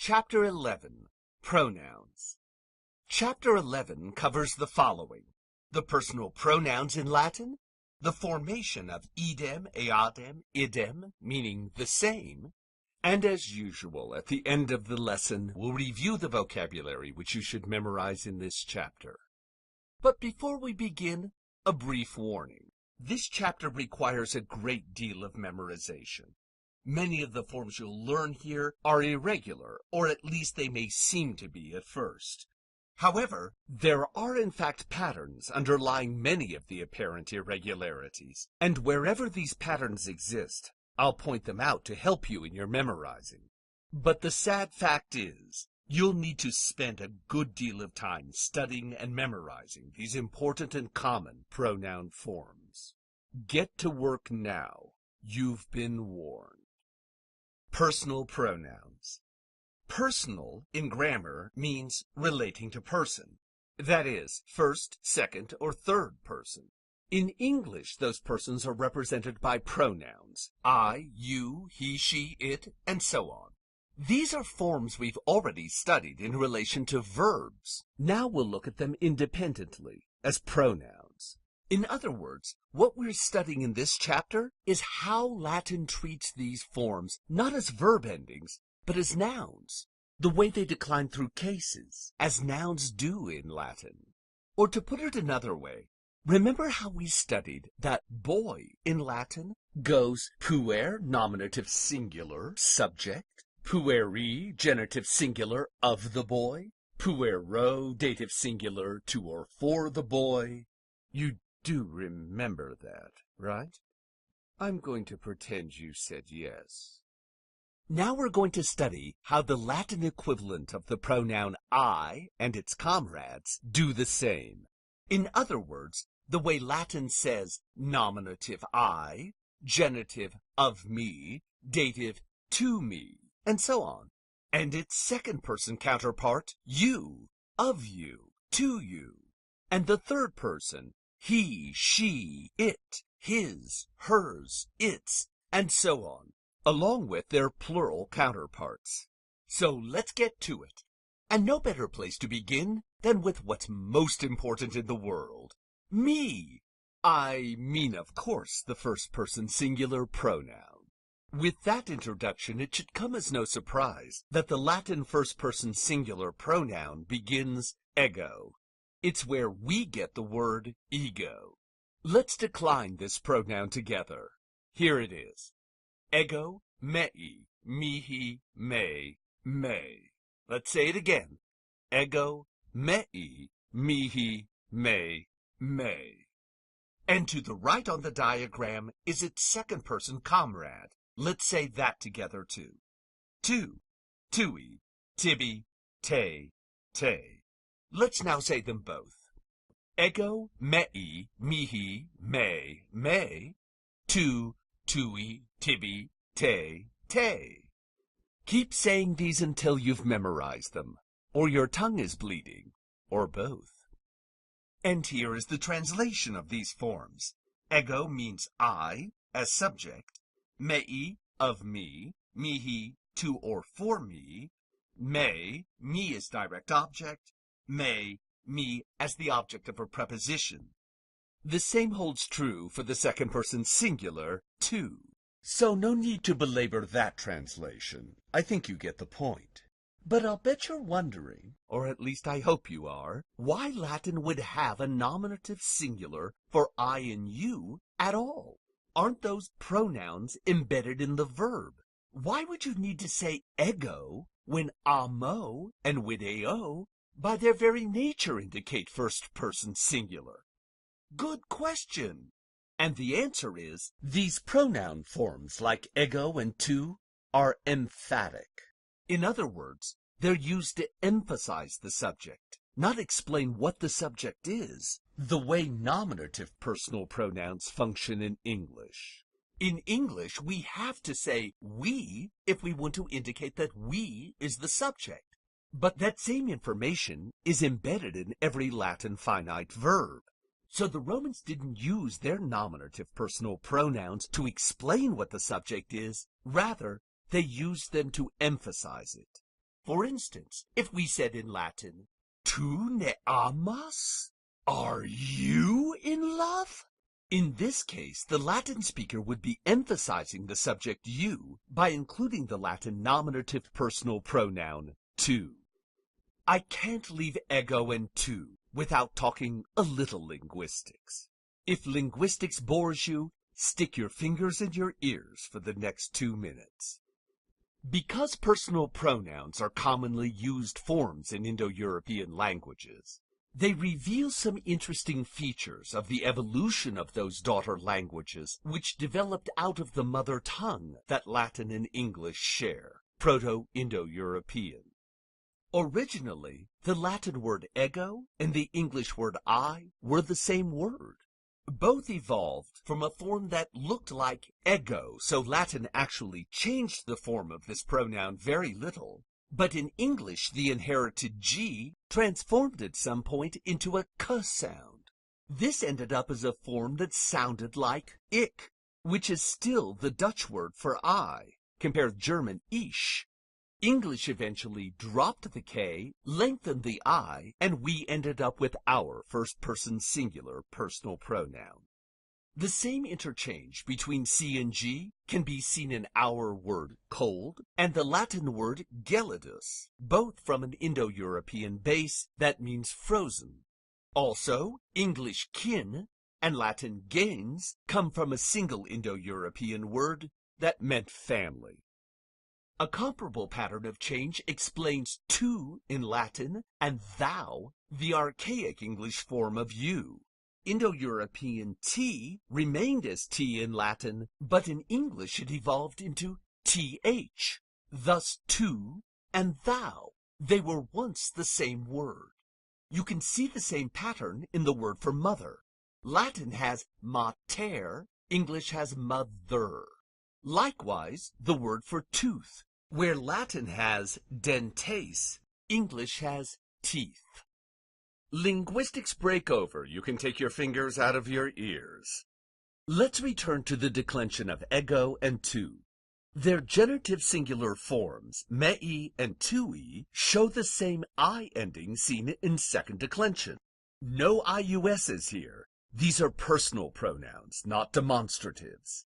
Chapter 11, Pronouns. Chapter 11 covers the following: the personal pronouns in Latin, the formation of idem, eadem, idem, meaning the same, and as usual, at the end of the lesson, we'll review the vocabulary which you should memorize in this chapter. But before we begin, a brief warning. This chapter requires a great deal of memorization. Many of the forms you'll learn here are irregular, or at least they may seem to be at first. However, there are in fact patterns underlying many of the apparent irregularities, and wherever these patterns exist, I'll point them out to help you in your memorizing. But the sad fact is, you'll need to spend a good deal of time studying and memorizing these important and common pronoun forms. Get to work now. You've been warned. Personal pronouns. Personal, in grammar, means relating to person. That is, first, second, or third person. In English, those persons are represented by pronouns: I, you, he, she, it, and so on. These are forms we've already studied in relation to verbs. Now we'll look at them independently, as pronouns. In other words, what we're studying in this chapter is how Latin treats these forms not as verb endings, but as nouns, the way they decline through cases, as nouns do in Latin. Or to put it another way, remember how we studied that boy in Latin goes puer, nominative singular, subject, pueri, genitive singular, of the boy, puero, dative singular, to or for the boy. You do remember that, right? I'm going to pretend you said yes. Now we're going to study how the Latin equivalent of the pronoun I and its comrades do the same. In other words, the way Latin says nominative I, genitive of me, dative to me, and so on, and its second-person counterpart, you, of you, to you, and the third person, he, she, it, his, hers, its, and so on, along with their plural counterparts. So let's get to it. And no better place to begin than with what's most important in the world: me. I mean, of course, the first-person singular pronoun. With that introduction, it should come as no surprise that the Latin first-person singular pronoun begins ego. It's where we get the word ego. Let's decline this pronoun together. Here it is: ego, mei, mihi, me, me. Let's say it again: ego, mei, mihi, me, me. And to the right on the diagram is its second-person comrade. Let's say that together too. Tu, tui, tibi, te, te. Let's now say them both: ego, mei, mihi, me, me, tu, tui, tibi, te, te. Keep saying these until you've memorized them, or your tongue is bleeding, or both. And here is the translation of these forms. Ego means I, as subject; mei, of me; mihi, to or for me; me as direct object; me as the object of a preposition. The same holds true for the second-person singular, tu. So no need to belabor that translation. I think you get the point. But I'll bet you're wondering, or at least I hope you are, why Latin would have a nominative singular for I and you at all. Aren't those pronouns embedded in the verb? Why would you need to say ego when amo and video, by their very nature, indicate first-person singular? Good question. And the answer is, these pronoun forms, like ego and tu, are emphatic. In other words, they're used to emphasize the subject, not explain what the subject is, the way nominative personal pronouns function in English. In English, we have to say we if we want to indicate that we is the subject. But that same information is embedded in every Latin finite verb. So the Romans didn't use their nominative personal pronouns to explain what the subject is. Rather, they used them to emphasize it. For instance, if we said in Latin, Tu ne amas? Are you in love? In this case, the Latin speaker would be emphasizing the subject you by including the Latin nominative personal pronoun tu. I can't leave ego and tu without talking a little linguistics. If linguistics bores you, stick your fingers in your ears for the next 2 minutes. Because personal pronouns are commonly used forms in Indo-European languages, they reveal some interesting features of the evolution of those daughter languages which developed out of the mother tongue that Latin and English share, Proto-Indo-European. Originally, the Latin word ego and the English word I were the same word. Both evolved from a form that looked like ego, so Latin actually changed the form of this pronoun very little. But in English, the inherited G transformed at some point into a k sound. This ended up as a form that sounded like ich, which is still the Dutch word for I, compare German ich. English eventually dropped the K, lengthened the I, and we ended up with our first-person singular personal pronoun. The same interchange between C and G can be seen in our word cold and the Latin word gelidus, both from an Indo-European base that means frozen. Also, English kin and Latin gens come from a single Indo-European word that meant family. A comparable pattern of change explains tu in Latin and thou, the archaic English form of you. Indo-European t remained as t in Latin, but in English it evolved into th. Thus tu and thou, they were once the same word. You can see the same pattern in the word for mother. Latin has mater, English has mother. Likewise, the word for tooth. Where Latin has dentes, English has teeth. Linguistics break over. You can take your fingers out of your ears. Let's return to the declension of ego and tu. Their genitive singular forms, mei and tui, show the same I ending seen in second declension. No IUSs here. These are personal pronouns, not demonstratives.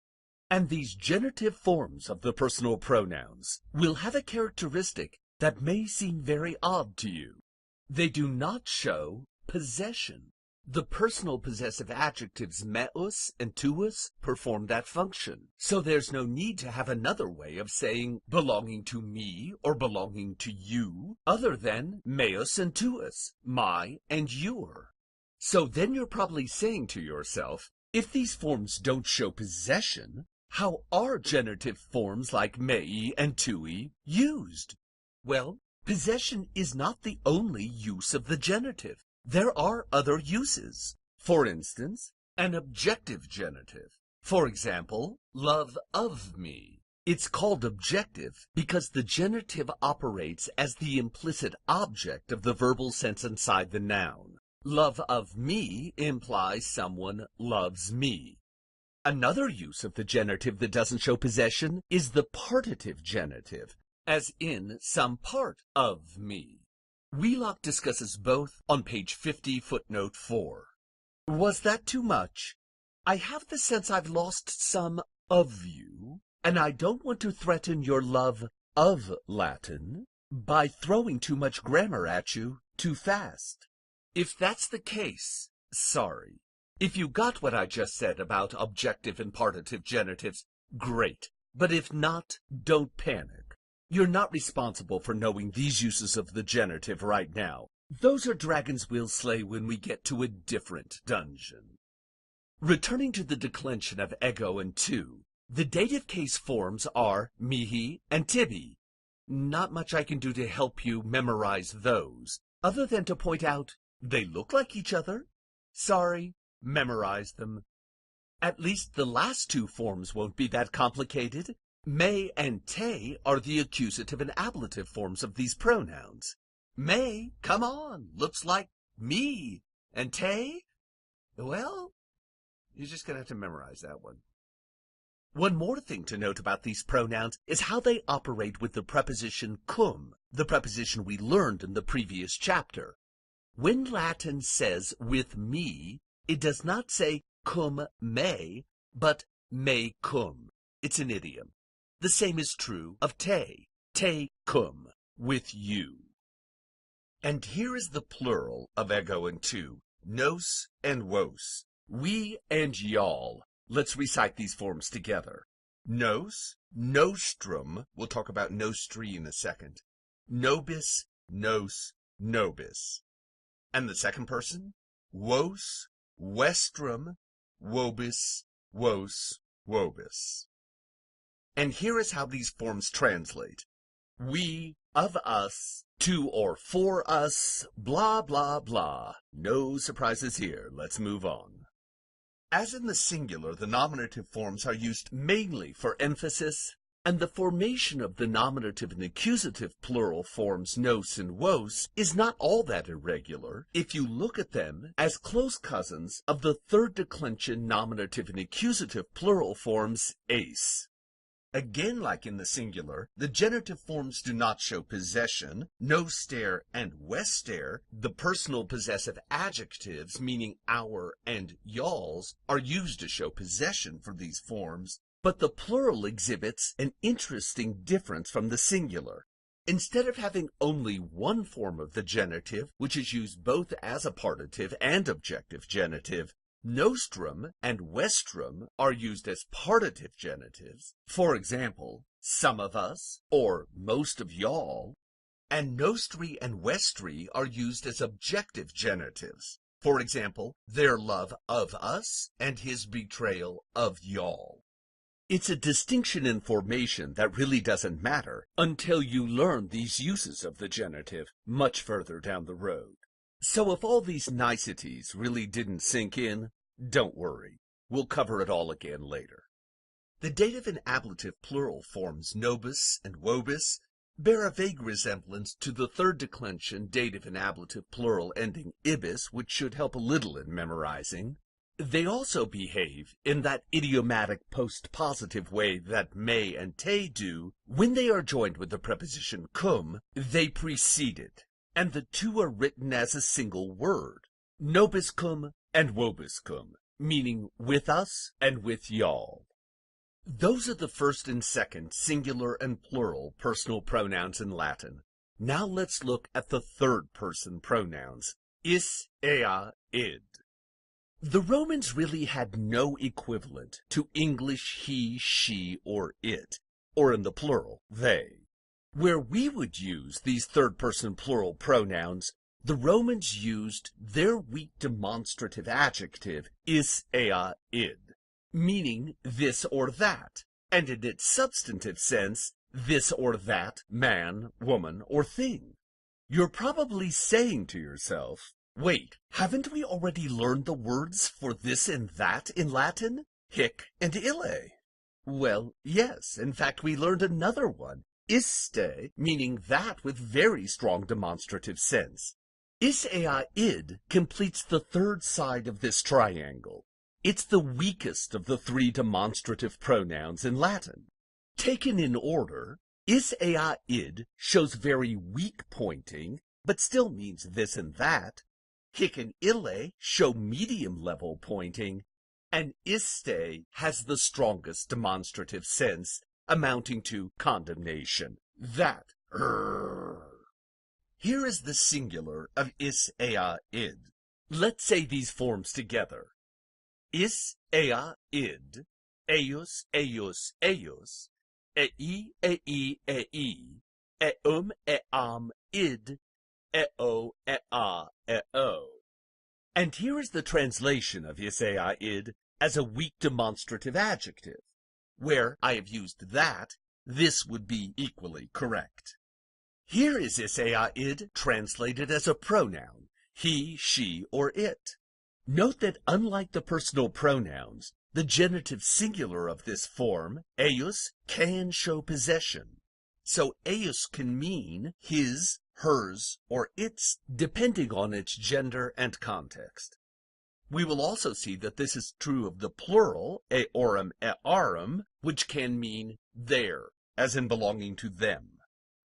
And these genitive forms of the personal pronouns will have a characteristic that may seem very odd to you. They do not show possession. The personal possessive adjectives meus and tuus perform that function, so there's no need to have another way of saying belonging to me or belonging to you other than meus and tuus, my and your. So then you're probably saying to yourself, if these forms don't show possession, how are genitive forms like mei and tui used? Well, possession is not the only use of the genitive. There are other uses. For instance, an objective genitive. For example, love of me. It's called objective because the genitive operates as the implicit object of the verbal sense inside the noun. Love of me implies someone loves me. Another use of the genitive that doesn't show possession is the partitive genitive, as in some part of me. Wheelock discusses both on page 50, footnote 4. Was that too much? I have the sense I've lost some of you, and I don't want to threaten your love of Latin by throwing too much grammar at you too fast. If that's the case, sorry. If you got what I just said about objective and partitive genitives, great. But if not, don't panic. You're not responsible for knowing these uses of the genitive right now. Those are dragons we'll slay when we get to a different dungeon. Returning to the declension of ego and tu, the dative case forms are mihi and tibi. Not much I can do to help you memorize those, other than to point out they look like each other. Sorry. Memorize them. At least the last two forms won't be that complicated. Me and te are the accusative and ablative forms of these pronouns. Me, come on, looks like me. And te, well, you're just going to have to memorize that one. One more thing to note about these pronouns is how they operate with the preposition cum, the preposition we learned in the previous chapter. When Latin says with me, it does not say cum me, but me cum. It's an idiom. The same is true of te cum, with you. And here is the plural of ego and two, nos and wos, we and y'all. Let's recite these forms together. Nos, nostrum, we'll talk about nostri in a second. Nobis, nos, nobis. And the second person? Wos, westrum, wobis, wos, wobis. And here is how these forms translate. We, of us, to or for us, blah, blah, blah. No surprises here. Let's move on. As in the singular, the nominative forms are used mainly for emphasis, and the formation of the nominative and accusative plural forms nos and wos is not all that irregular if you look at them as close cousins of the third declension nominative and accusative plural forms ace. Again, like in the singular, the genitive forms do not show possession. Noster and wester, the personal possessive adjectives meaning our and y'alls, are used to show possession for these forms, but the plural exhibits an interesting difference from the singular. Instead of having only one form of the genitive, which is used both as a partitive and objective genitive, nostrum and westrum are used as partitive genitives. For example, some of us, or most of y'all. And nostri and westri are used as objective genitives. For example, their love of us and his betrayal of y'all. It's a distinction in formation that really doesn't matter until you learn these uses of the genitive much further down the road. So if all these niceties really didn't sink in, don't worry. We'll cover it all again later. The dative and ablative plural forms nobis and wobis bear a vague resemblance to the third declension dative and ablative plural ending ibis, which should help a little in memorizing. They also behave in that idiomatic post-positive way that me and te do. When they are joined with the preposition cum, they precede it, and the two are written as a single word, nobis cum and wobis cum, meaning with us and with y'all. Those are the first and second singular and plural personal pronouns in Latin. Now let's look at the third person pronouns, is, ea, id. The Romans really had no equivalent to English he, she, or it, or in the plural, they. Where we would use these third-person plural pronouns, the Romans used their weak demonstrative adjective, is, ea, id, meaning this or that, and in its substantive sense, this or that man, woman, or thing. You're probably saying to yourself, wait, haven't we already learned the words for this and that in Latin? Hic and ille. Well, yes, in fact we learned another one, iste, meaning that with very strong demonstrative sense. Is, ea, id completes the third side of this triangle. It's the weakest of the three demonstrative pronouns in Latin. Taken in order, is, ea, id shows very weak pointing, but still means this and that. Hic and ille show medium-level pointing, and iste has the strongest demonstrative sense, amounting to condemnation. That. Here is the singular of is, ea, id. Let's say these forms together. Is, ea, id, eius, eius, eius, ei, eum, eam, id, eo, ea, eo. And here is the translation of is, ea, id as a weak demonstrative adjective. Where I have used that, this would be equally correct. Here is is, ea, id translated as a pronoun, he, she, or it. Note that unlike the personal pronouns, the genitive singular of this form, eius, can show possession. So eius can mean his, hers, or its, depending on its gender and context. We will also see that this is true of the plural, eorum, earum, which can mean their, as in belonging to them.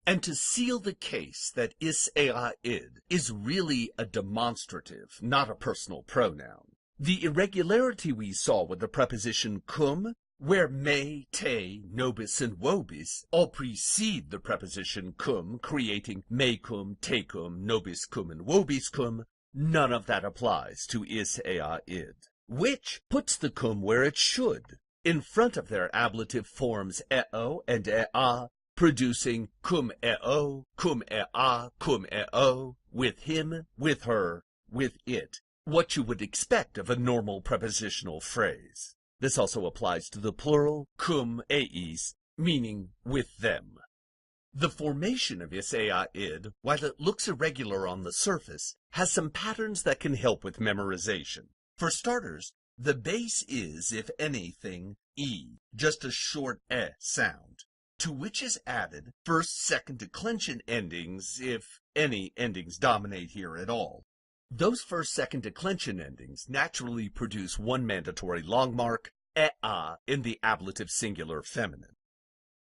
And to seal the case that is ea id is really a demonstrative, not a personal pronoun, the irregularity we saw with the preposition cum, where me, te, nobis, and vobis all precede the preposition cum, creating me cum, te cum, nobis cum, and vobis cum, none of that applies to is ea id, which puts the cum where it should, in front of their ablative forms eo and ea, producing cum eo, cum ea, cum eo, with him, with her, with it, what you would expect of a normal prepositional phrase. This also applies to the plural cum eis, meaning with them. The formation of is ea id, while it looks irregular on the surface, has some patterns that can help with memorization. For starters, the base is, if anything, e, just a short sound, to which is added first, second declension endings, if any endings dominate here at all. Those first, second declension endings naturally produce one mandatory long mark, ea, in the ablative singular feminine.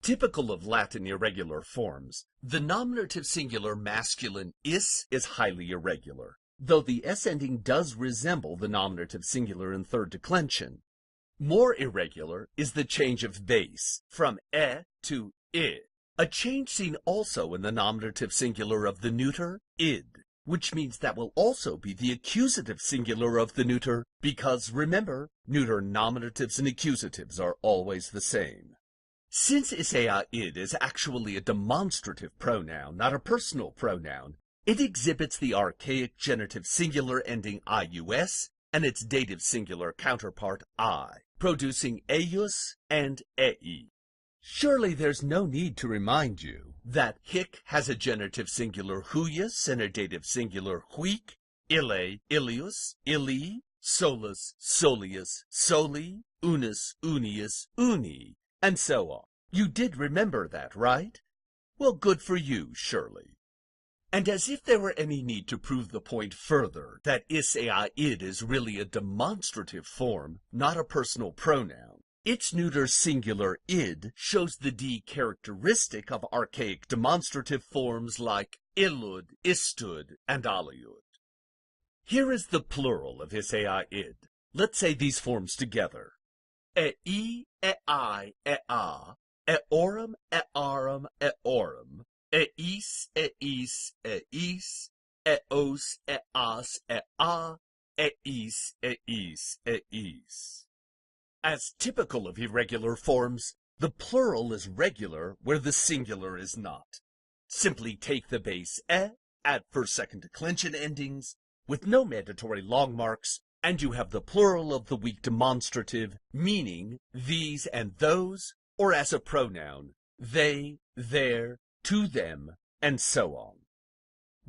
Typical of Latin irregular forms, the nominative singular masculine is highly irregular, though the s ending does resemble the nominative singular in third declension. More irregular is the change of base, from e to I, a change seen also in the nominative singular of the neuter, id, which means that will also be the accusative singular of the neuter, because, remember, neuter nominatives and accusatives are always the same. Since is ea id is actually a demonstrative pronoun, not a personal pronoun, it exhibits the archaic genitive singular ending ius and its dative singular counterpart I, producing eius and ei. Surely there's no need to remind you that hic has a genitive singular huius and a dative singular huic, ille, illius, illi, solus, solius, soli, unus, unius, uni, and so on. You did remember that, right? Well, good for you, surely. And as if there were any need to prove the point further, that is ea id is really a demonstrative form, not a personal pronoun, its neuter singular id shows the D characteristic of archaic demonstrative forms like illud, istud, and aliud. Here is the plural of is ea id. Let's say these forms together. Ei, ei, ea, eorum, earum, eorum, eis, eis, eis, eos, eas, ea, eis, eis, eis. As typical of irregular forms, the plural is regular where the singular is not. Simply take the base e, add first, second declension endings, with no mandatory long marks, and you have the plural of the weak demonstrative, meaning these and those, or as a pronoun, they, their, to them, and so on.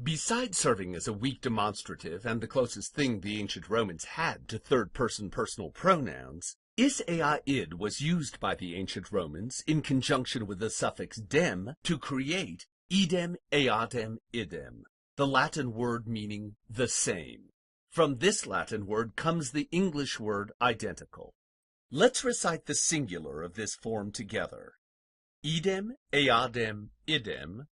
Besides serving as a weak demonstrative and the closest thing the ancient Romans had to third-person personal pronouns, is ea id was used by the ancient Romans in conjunction with the suffix dem to create idem, eadem, idem, the Latin word meaning the same. From this Latin word comes the English word identical. Let's recite the singular of this form together. Idem, eadem, idem,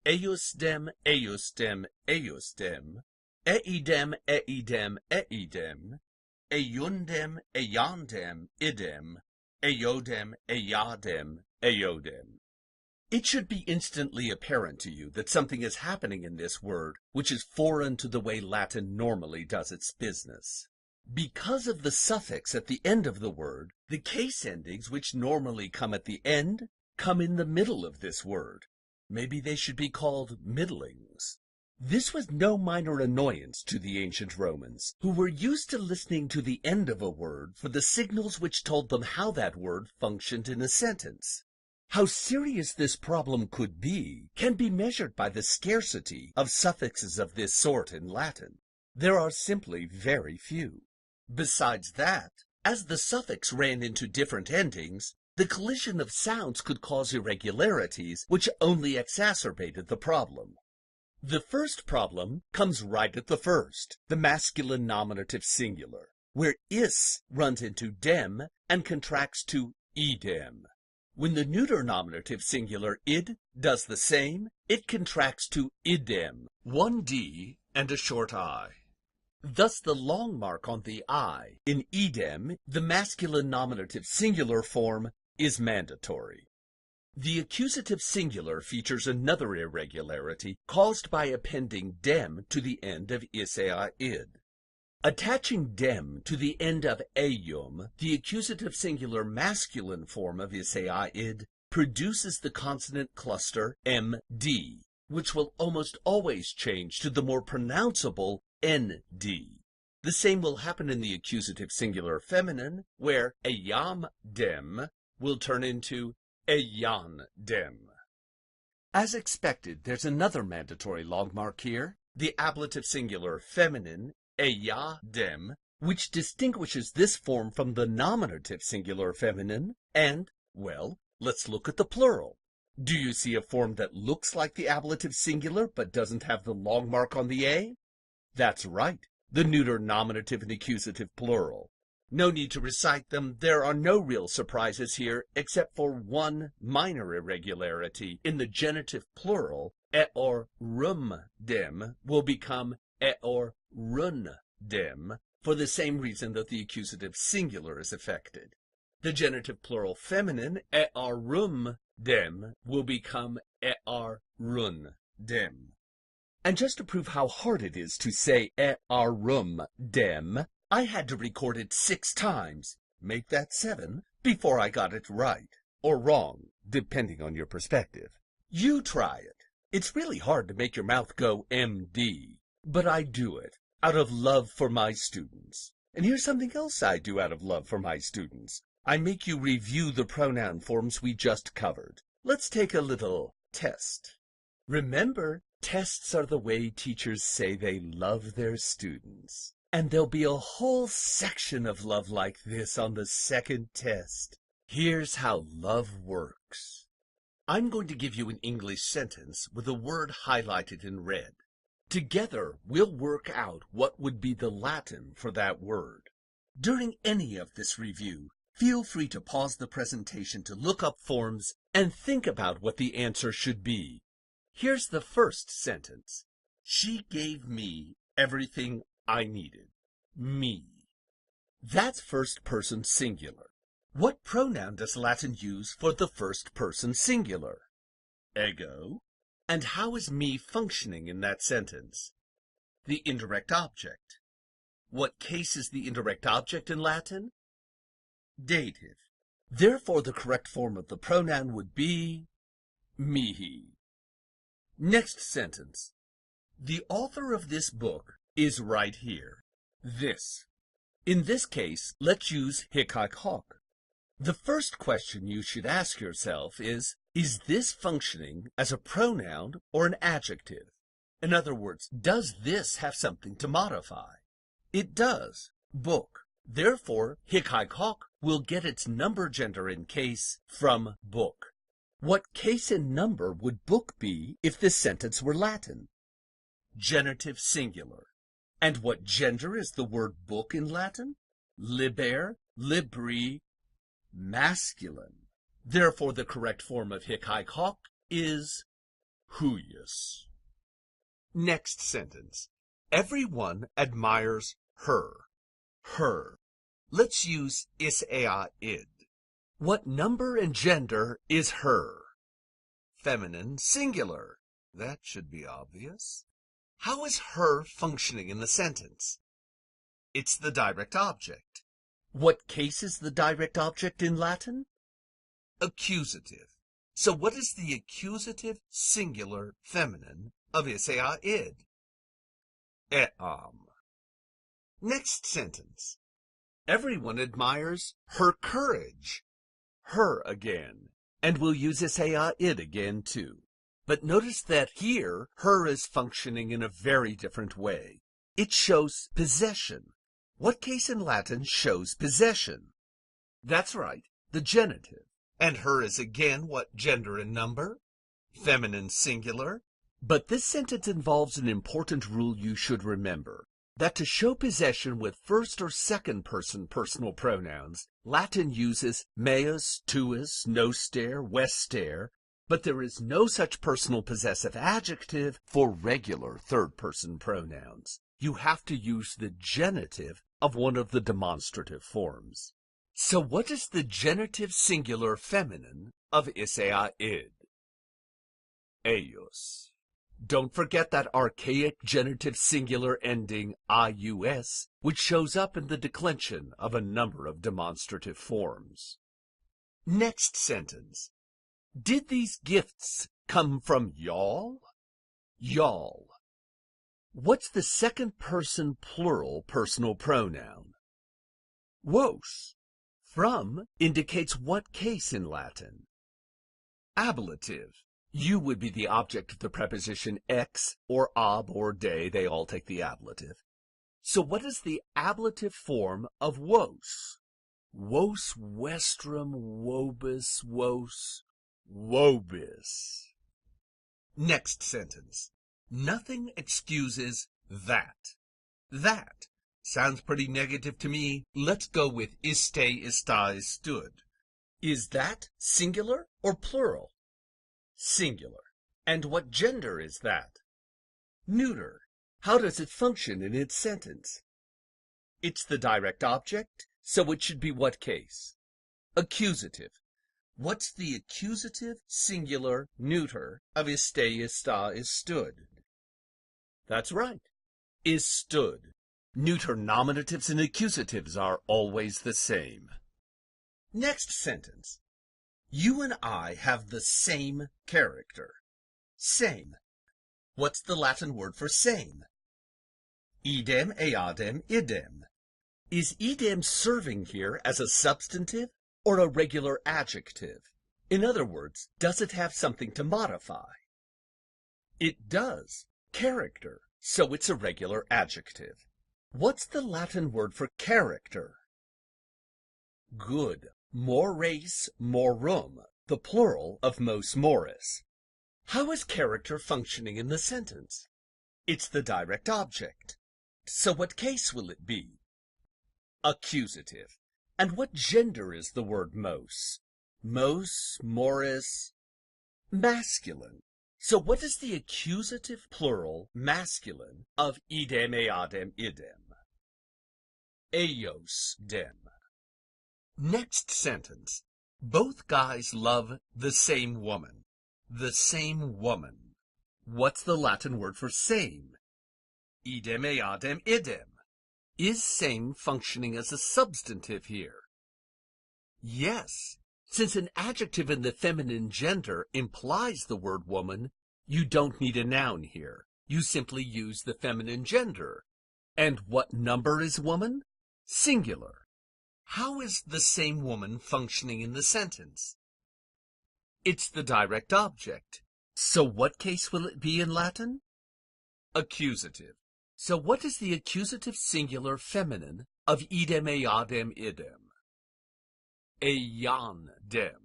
eiusdem, eiusdem, eiusdem, eidem, eidem, eidem, eiundem, eiandem, idem, eodem, eadem, eodem. It should be instantly apparent to you that something is happening in this word which is foreign to the way Latin normally does its business. Because of the suffix at the end of the word, the case endings which normally come at the end come in the middle of this word. Maybe they should be called middlings. This was no minor annoyance to the ancient Romans, who were used to listening to the end of a word for the signals which told them how that word functioned in a sentence. How serious this problem could be can be measured by the scarcity of suffixes of this sort in Latin. There are simply very few. Besides that, as the suffix ran into different endings, the collision of sounds could cause irregularities which only exacerbated the problem. The first problem comes right at the first, the masculine nominative singular. where is runs into dem and contracts to idem. When the neuter nominative singular id does the same, it contracts to idem, one d and a short I. Thus the long mark on the I in idem, the masculine nominative singular form, is mandatory. The accusative singular features another irregularity caused by appending dem to the end of id. Attaching dem to the end of eum, the accusative singular masculine form of id produces the consonant cluster md, which will almost always change to the more pronounceable nd. The same will happen in the accusative singular feminine, where eyam dem will turn into eyan dem. As expected, there's another mandatory long mark here, the ablative singular feminine, eya dem, which distinguishes this form from the nominative singular feminine, and, well, let's look at the plural. Do you see a form that looks like the ablative singular but doesn't have the long mark on the a? That's right, the neuter nominative and accusative plural. No need to recite them. There are no real surprises here, except for one minor irregularity. In the genitive plural, eorum dem will become eorun dem, for the same reason that the accusative singular is affected. The genitive plural feminine, eorum dem, will become eorun dem. And just to prove how hard it is to say eorum dem, I had to record it 6 times, make that 7, before I got it right, or wrong, depending on your perspective. You try it. It's really hard to make your mouth go MD, but I do it out of love for my students. And here's something else I do out of love for my students. I make you review the pronoun forms we just covered. Let's take a little test. Remember, tests are the way teachers say they love their students. And there'll be a whole section of love like this on the second test. Here's how love works. I'm going to give you an English sentence with a word highlighted in red. Together, we'll work out what would be the Latin for that word. During any of this review, feel free to pause the presentation to look up forms and think about what the answer should be. Here's the first sentence. She gave me everything I needed. Me. That's first person singular. What pronoun does Latin use for the first person singular? Ego. And how is me functioning in that sentence? The indirect object. What case is the indirect object in Latin? Dative. Therefore, the correct form of the pronoun would be mihi. Next sentence. The author of this book is right here. This. In this case, let's use hic haec hoc. The first question you should ask yourself is this functioning as a pronoun or an adjective? In other words, does this have something to modify? It does. Book. Therefore, hic haec hoc will get its number gender in case from book. What case and number would book be if this sentence were Latin? Genitive singular. And what gender is the word book in Latin? Liber, libri, masculine. Therefore, the correct form of hic haec hoc is huius. Next sentence. Everyone admires her. Her. Let's use is ea id. What number and gender is her? Feminine singular. That should be obvious. How is her functioning in the sentence? It's the direct object. What case is the direct object in Latin? Accusative. So what is the accusative singular feminine of is ea id? Eam. Next sentence. Everyone admires her courage. Her again. And we'll use is ea id again too. But notice that here, her is functioning in a very different way. It shows possession. What case in Latin shows possession? That's right, the genitive. And her is again what gender and number? Feminine singular. But this sentence involves an important rule you should remember. that to show possession with first or second person personal pronouns, Latin uses meus, tuus, noster, vester, but there is no such personal possessive adjective for regular third-person pronouns. You have to use the genitive of one of the demonstrative forms. So what is the genitive singular feminine of isea id? Eius. Don't forget that archaic genitive singular ending ius, which shows up in the declension of a number of demonstrative forms. Next sentence. Did these gifts come from y'all? Y'all. What's the second person plural personal pronoun? Vos. From indicates what case in Latin? Ablative. You would be the object of the preposition ex, or ab, or de. They all take the ablative. So what is the ablative form of vos? Vos vestrum, vobis, vos, vobis. Next sentence. Nothing excuses that. That sounds pretty negative to me. Let's go with iste, ista, stood. Is that singular or plural? Singular. And what gender is that? Neuter. How does it function in its sentence? It's the direct object, so it should be what case? Accusative. What's the accusative singular neuter of iste, ista, is stood? That's right. Is stood. Neuter nominatives and accusatives are always the same. Next sentence. You and I have the same character. Same. What's the Latin word for same? Idem, eadem, idem. Is idem serving here as a substantive or a regular adjective? In other words, does it have something to modify? It does. Character. So it's a regular adjective. What's the Latin word for character? Good. Mores, morum, the plural of mos mores. How is character functioning in the sentence? It's the direct object. So what case will it be? Accusative. And what gender is the word mos? Mos, mores, masculine. So what is the accusative plural masculine of idem, eadem, idem? Eios dem. Next sentence. Both guys love the same woman. The same woman. What's the Latin word for same? Idem, eadem, idem. Is same functioning as a substantive here? Yes. Since an adjective in the feminine gender implies the word woman, you don't need a noun here. You simply use the feminine gender. And what number is woman? Singular. How is the same woman functioning in the sentence? It's the direct object. So what case will it be in Latin? Accusative. So what is the accusative singular feminine of idem, eadem, idem? Eiandem.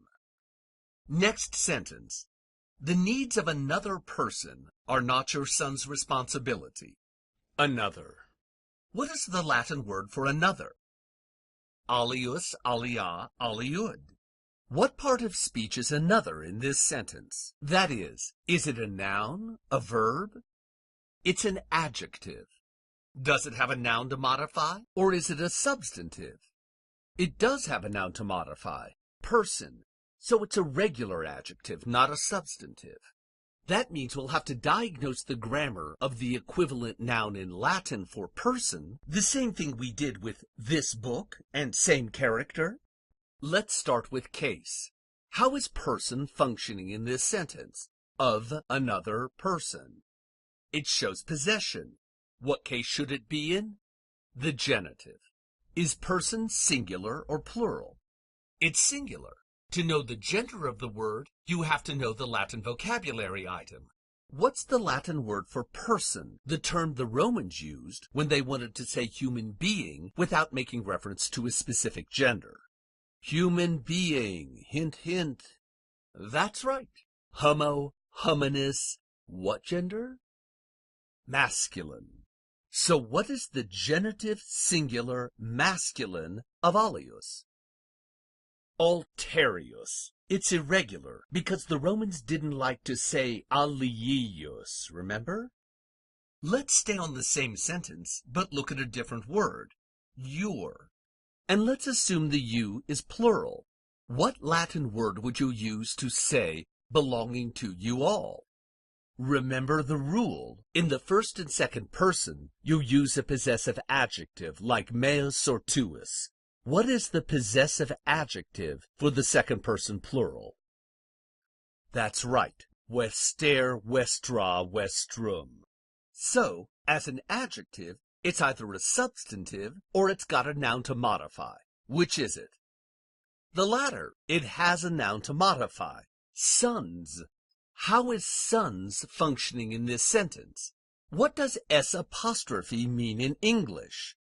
Next sentence. The needs of another person are not your son's responsibility. Another. What is the Latin word for another? Alius, alia, aliud. What part of speech is another in this sentence? That is it a noun, a verb? It's an adjective. Does it have a noun to modify, or is it a substantive? It does have a noun to modify, person, so it's a regular adjective, not a substantive. That means we'll have to diagnose the grammar of the equivalent noun in Latin for person, the same thing we did with this book and same character. Let's start with case. How is person functioning in this sentence? Of another person. It shows possession. What case should it be in? The genitive. Is person singular or plural? It's singular. To know the gender of the word, you have to know the Latin vocabulary item. What's the Latin word for person, the term the Romans used when they wanted to say human being without making reference to a specific gender? Human being, hint, hint. That's right. Homo, hominis, what gender? Masculine. So what is the genitive singular masculine of alius? Alterius. It's irregular because the Romans didn't like to say aliius, remember? Let's stay on the same sentence, but look at a different word. Your. And let's assume the you is plural. What Latin word would you use to say belonging to you all? Remember the rule. In the first and second person, you use a possessive adjective like meus or tuus. What is the possessive adjective for the second person plural? That's right. Vester, vestra, vestrum. So, as an adjective, it's either a substantive or it's got a noun to modify. Which is it? The latter. It has a noun to modify. Sons. How is sons functioning in this sentence? What does S apostrophe mean in English?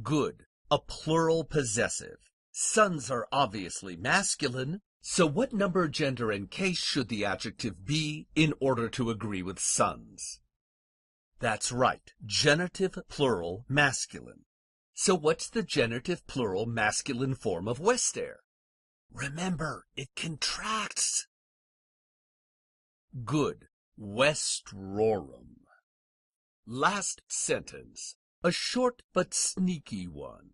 Good. A plural possessive. Sons are obviously masculine, so what number, gender, and case should the adjective be in order to agree with sons? That's right. Genitive plural masculine. So what's the genitive plural masculine form of vester? Remember, it contracts. Good. Vestrorum. Last sentence. A short but sneaky one.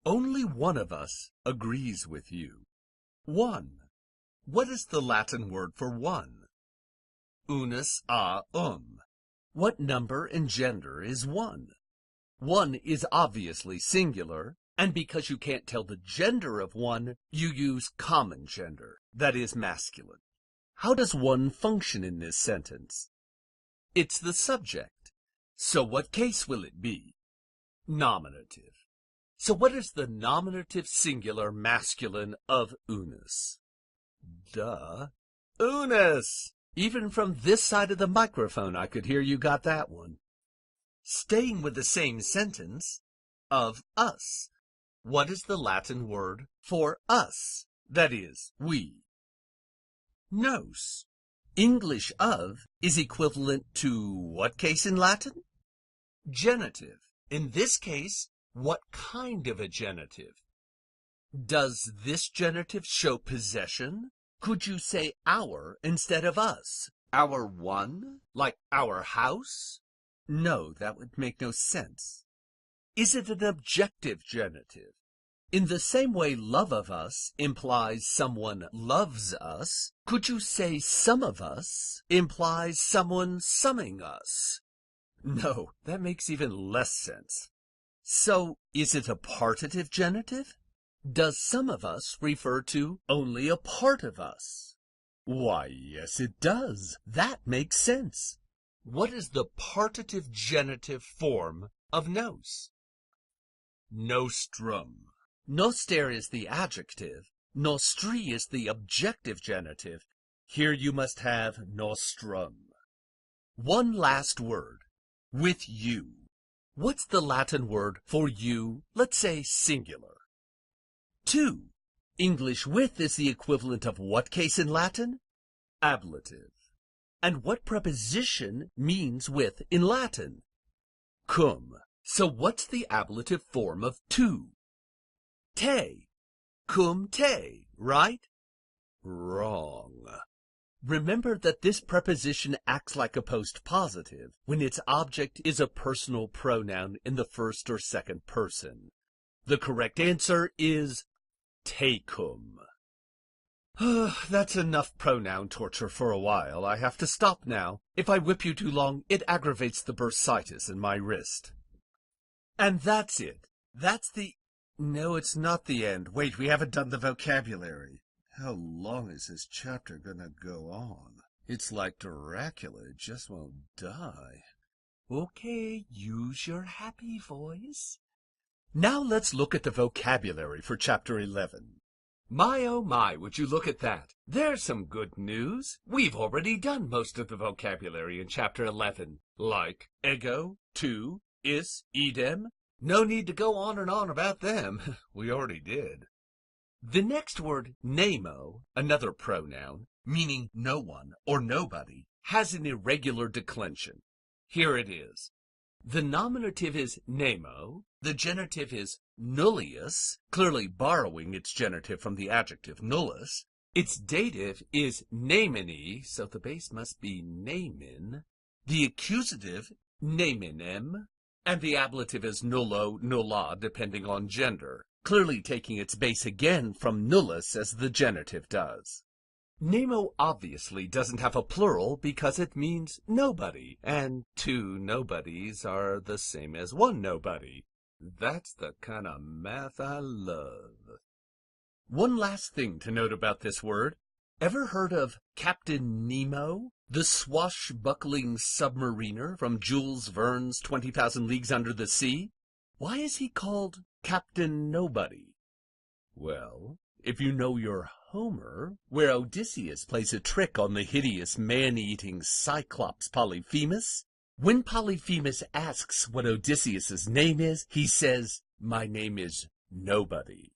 Only one of us agrees with you. One. What is the Latin word for one? Unus a What number and gender is one? One is obviously singular, and because you can't tell the gender of one, you use common gender, that is masculine. How does one function in this sentence? It's the subject. So what case will it be? Nominative. So what is the nominative singular masculine of unus? Duh. Unus! Even from this side of the microphone I could hear you got that one. Staying with the same sentence, of us. What is the Latin word for us? That is, we. Nos. English of is equivalent to what case in Latin? Genitive. In this case, what kind of a genitive? Does this genitive show possession? Could you say our instead of us? Our one? Like our house? No, that would make no sense. Is it an objective genitive? In the same way love of us implies someone loves us, could you say some of us implies someone summing us? No, that makes even less sense. So, is it a partitive genitive? Does some of us refer to only a part of us? Why, yes, it does. That makes sense. What is the partitive genitive form of nos? Nostrum. Noster is the adjective. Nostri is the objective genitive. Here you must have nostrum. One last word. With you. What's the Latin word for you, let's say singular? Two. English with is the equivalent of what case in Latin? Ablative. And what preposition means with in Latin? Cum. So what's the ablative form of two? Te. Cum te, right? Wrong. Remember that this preposition acts like a postpositive when its object is a personal pronoun in the first or second person. The correct answer is tecum. That's enough pronoun torture for a while. I have to stop now. If I whip you too long, it aggravates the bursitis in my wrist. And that's it. That's the... No, it's not the end. Wait, we haven't done the vocabulary. How long is this chapter gonna go on? It's like Dracula, it just won't die. Okay, use your happy voice. Now let's look at the vocabulary for Chapter 11. My, oh my, would you look at that? There's some good news. We've already done most of the vocabulary in Chapter 11, like ego, tu, is, idem. No need to go on and on about them. We already did. The next word, nemo, another pronoun, meaning no one or nobody, has an irregular declension. Here it is. The nominative is nemo, the genitive is nullius, clearly borrowing its genitive from the adjective nullus. Its dative is namini, so the base must be namin. The accusative, naminem, and the ablative is nullo, nulla, depending on gender, clearly taking its base again from nullus as the genitive does. Nemo obviously doesn't have a plural because it means nobody, and two nobodies are the same as one nobody. That's the kind of math I love. One last thing to note about this word. Ever heard of Captain Nemo, the swashbuckling submariner from Jules Verne's 20,000 Leagues Under the Sea? Why is he called Captain Nobody? Well, if you know your Homer, where Odysseus plays a trick on the hideous man-eating Cyclops Polyphemus, when Polyphemus asks what Odysseus's name is, he says, "My name is Nobody."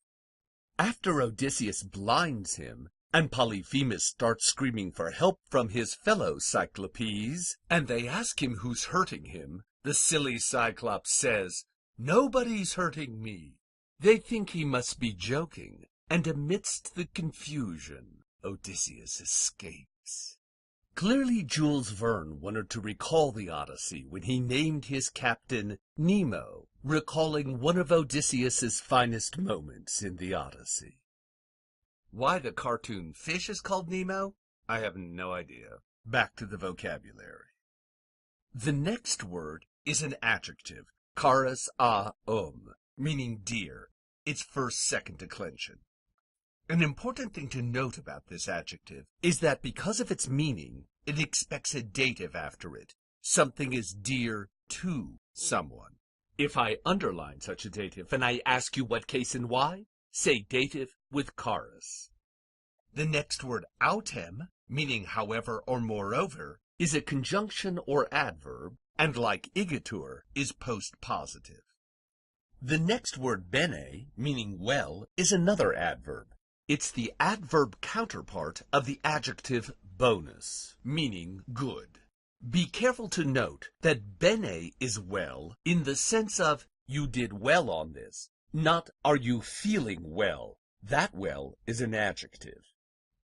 After Odysseus blinds him, and Polyphemus starts screaming for help from his fellow Cyclopes, and they ask him who's hurting him, the silly Cyclops says, "Nobody's hurting me." They think he must be joking, and amidst the confusion, Odysseus escapes. Clearly Jules Verne wanted to recall the Odyssey when he named his captain Nemo, recalling one of Odysseus's finest moments in the Odyssey. Why the cartoon fish is called Nemo? I have no idea. Back to the vocabulary. The next word is an adjective, charis meaning dear, its first-second declension. An important thing to note about this adjective is that because of its meaning, it expects a dative after it. Something is dear to someone. If I underline such a dative and I ask you what case and why, say dative with charis. The next word autem, meaning however or moreover, is a conjunction or adverb, and like igitur, is postpositive. The next word bene, meaning well, is another adverb. It's the adverb counterpart of the adjective bonus, meaning good. Be careful to note that bene is well in the sense of you did well on this, not are you feeling well. That well is an adjective.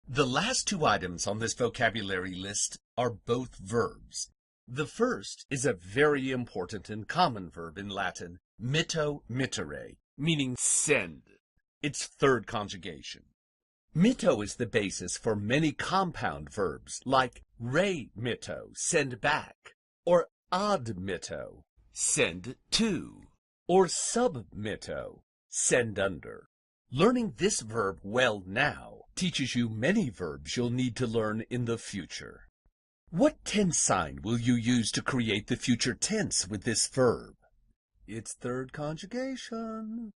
The last two items on this vocabulary list are both verbs. The first is a very important and common verb in Latin, mitto mittere, meaning send. Its third conjugation. Mitto is the basis for many compound verbs like remitto, send back, or admitto, send to, or submitto, send under. Learning this verb well now teaches you many verbs you'll need to learn in the future. What tense sign will you use to create the future tense with this verb? Its third conjugation.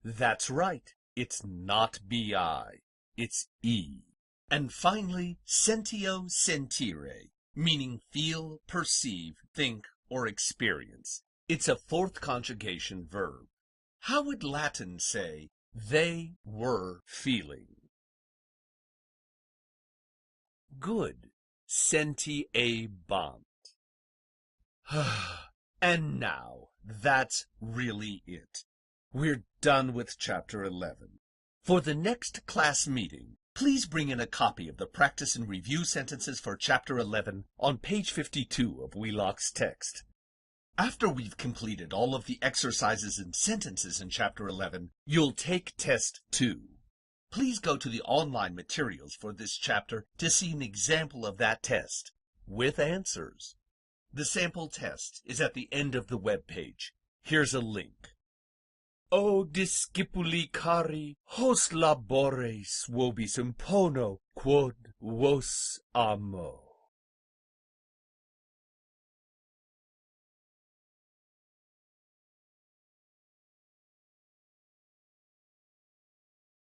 That's right, it's not bi, it's e. And finally, sentio sentire, meaning feel, perceive, think, or experience. It's a fourth conjugation verb. How would Latin say, they were feeling? Good. Sentiebant. And now, that's really it. We're done with Chapter 11. For the next class meeting, please bring in a copy of the practice and review sentences for Chapter 11 on page 52 of Wheelock's text. After we've completed all of the exercises and sentences in Chapter 11, you'll take Test 2. Please go to the online materials for this chapter to see an example of that test, with answers. The sample test is at the end of the web page. Here's a link. O discipuli cari, hos labores vobis impono, quod vos amo.